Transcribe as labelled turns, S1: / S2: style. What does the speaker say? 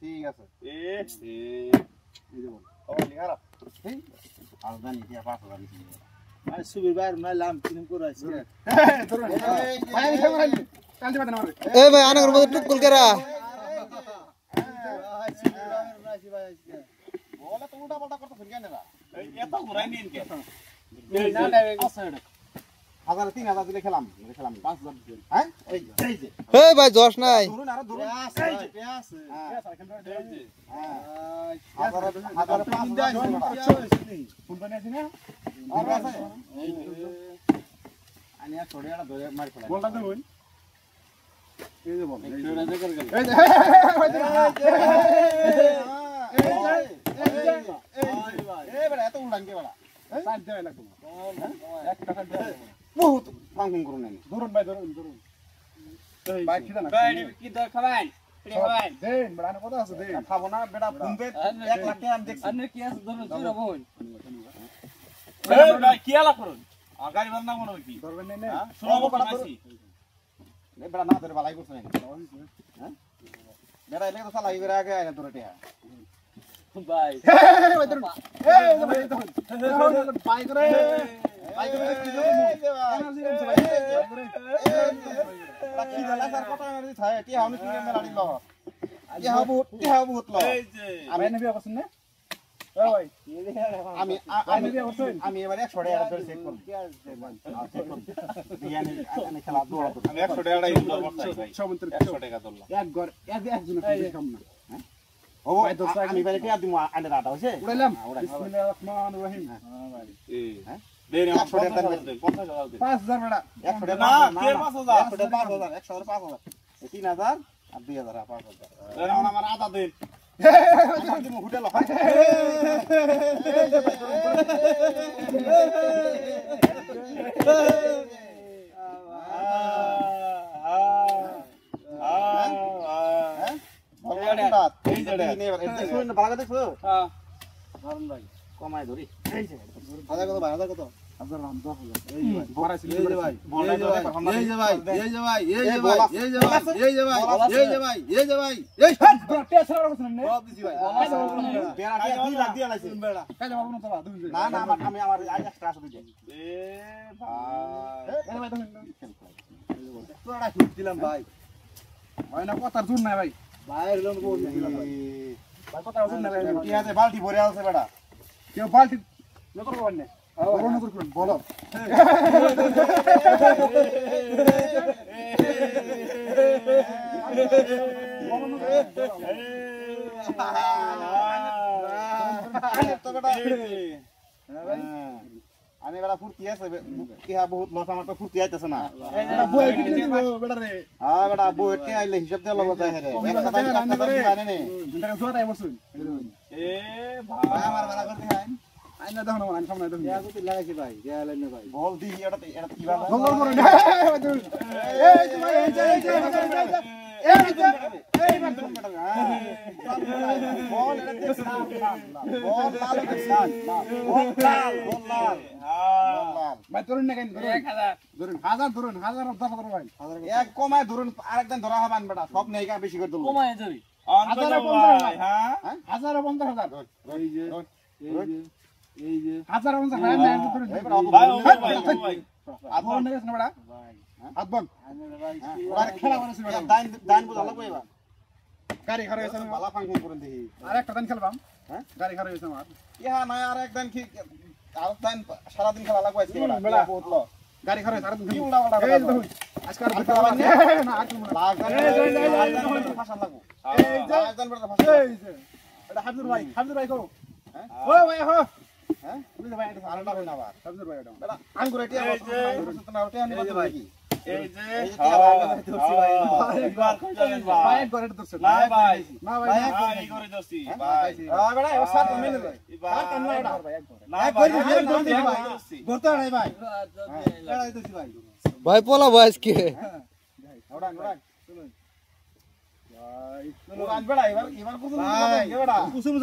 S1: ঠিক আছে সুবির বাইর নাইলাম কিরম করে আছে
S2: এ ভাই আনার মধ্যে টুকুল কেরা
S1: বলে তো উল্টা পাল্টা করতে কেন না
S3: এত ঘুরাই নিন কে
S1: না না 3000 দিলে খেলাম 5000 দিলে হ্যাঁ এই যে
S2: এ ভাই জশ নাই
S1: ধরুন আর ধরুন আছে হ্যাঁ হাজার 5000 ফোন বানি আছে না আর আছে আনিয়া ছোড়িয়াটা ধরে মার ফেলা বলটা দেবই এই যে বল এই বড় এত উড়ান কে বড় সাইড দেওয়া লাগবে এক টাকা দেওয়া বহুত ফাংশন করুন না ধরুন ভাই ধরুন ভাই কি জানা
S3: ভাই কি দর খাবেন কি খাবেন
S1: দেন বড় না কথা আছে দেন খাবো না বেটা ফোনপে 1 লাখ টাকা আমি দেখছি
S3: আনে কি আছে ধরুন তুই রবন এই ভাই কি আলা করুন আগারি বান্দা মনে কি
S1: ধরবেন না
S3: শুনাবো পাইছি
S1: এই বেটা না ধরে বালাই করছ না হ্যাঁ বেটা এলে তো সালা ইবেরা আগে আইনা তোর টিয়া
S3: ভাই
S1: ভাই ধরুন এই ভাই ধরুন পাই করে কি দেবো এনার্জি আছে ভাই কি দলা স্যার কত এনার্জি থাকে টিয়া আমি কিনে মেলাড়ি ল টিয়া বহুত ল
S3: এই যে
S1: আমি নেবি অবশ্য না ওই আমি আমি এবারে 100 টাকা ধরে চেক করব বিয়ানি আমি খেলা দৌড়া
S3: আমি 100 টাকা ইনকাম করতে ভাই 100 টাকা দল্লা
S1: এক ঘর একজন কম না হ্যাঁ ও ভাই দোস্ত আমি এবারে কি আদিমু আন্ডে রাটা হইছে উড়াইলাম বিসমিল্লাহির রহমানির রহিম হ্যাঁ ভাই
S3: হ্যাঁ দেন 100 টাকা দেন 50,000 দেন
S1: 5000 বেটা 100 টাকা
S3: না কে 5000
S1: 100 টাকা 5000 100 5000 3000 আর 2000 আর 5000
S3: দেন আমার আধা দেন
S1: দিমু হোটেল কমাই ধরি হাজার কত ভাই হাজার কত হাজার 10,000 এই যে ভাই এই যে ভাই এই যে ভাই এই যে ভাই এই যে ভাই এই যে ভাই এই যে ভাই এই যে ভাই এই যে ভাই এই টেস ছাড়া করছ না সব দিছি ভাই বেড়া 2 লাখ দিয়া লাইছে বেড়া কাজ হবে না তো না না আমি আমার আজ এক্সট্রা আছে দিই
S3: এ ভাই
S1: এই ভাই দেখুন তোরা হিট দিলাম ভাই ভাই না কথার জোর নাই ভাই ভাইয়ের লোন বল দিলাম ভাই কথার জোর নাই ভাই কি আছে বালতি ভরে আছে বেটা কেউ বালতি নকর করবেন না বড় নজর করুন বলো আমি বেটা ফুর্তি আছে কি বহুত লস আমার তো ফুর্তি আইতাছে না বেটা বই কি দিব বেটা রে হ্যাঁ বেটা বই কে আইলে হিসাব দেওয়া লাগবে তাই রে জানে নে এটা জোর আই বসুন
S3: এ ভাই
S1: আমার বেলা করতে হয় আইনা দেখো না আইনা সামনে দেখো ইয়া কত লাগাইছি ভাই ইয়া লাইনে ভাই বল দি এটা কি বাবা বল বল এই যে ভাই এই যে এই বল এটা দেখছ না বল লাল দেখছান বল লাল ভাই ধরুন না কেন ধরুন 1000 ধরুন 1000 10,000 ভাই এক কমায় ধরুন আরেকদিন ধরা হবান বেটা সব নেই কা বেশি করে ধরুন
S3: কমায় ধরি
S1: 1050 হ্যাঁ 1050 এই যে এই যে 1050 ভাই না ধরুন
S3: ভাই
S1: আদবন নেছ না বেটা আদবন আর খেলা করে বেটা দান বুঝা লাগবে এবার গাড়ি খারাপ হইছে বালা ফাংশন করেন দেখি আরেকটা দান খেলবাম হ্যাঁ গাড়ি খারাপ হইছে আমার ইহা না আরেকদিন কি আরেকদিন সারা দিন খেলা লাগবে আজকে বেটা বহুত ল গাড়ি খারাপ সারা দিন কি উল্টা উল্টা এই দেখুন আজকে আর খেলা না আর লাগবে ফাঁসা লাগবে এই যে একজন বেটা ফাঁসা এই যে এটা হাবিবুর ভাই কো হ্যাঁ ও ভাই হো হ্যাঁ বুঝলে ভাই এটা আরেকটা হই না আবার হাবিবুর ভাই এটা বেটা আঙ্গুর এটা না ওটা আনি বন্ধ কি
S3: এই যে
S1: একবার কইলেন ভাই একবার এটা ধরছ
S3: না ভাই
S1: এই করে
S3: দছি ভাই
S1: বেটা ও সাত মেনে ভাই আর কাম না এটা ভাই একবার
S3: না ভাই
S1: ধরতে নাই ভাই এটা দছি ভাই
S2: ভাই পোলা বয়স কে
S1: ওড়ান চলুন আনবেড়া এবার এবার কুসুম কুসুম বেড়া কুসুম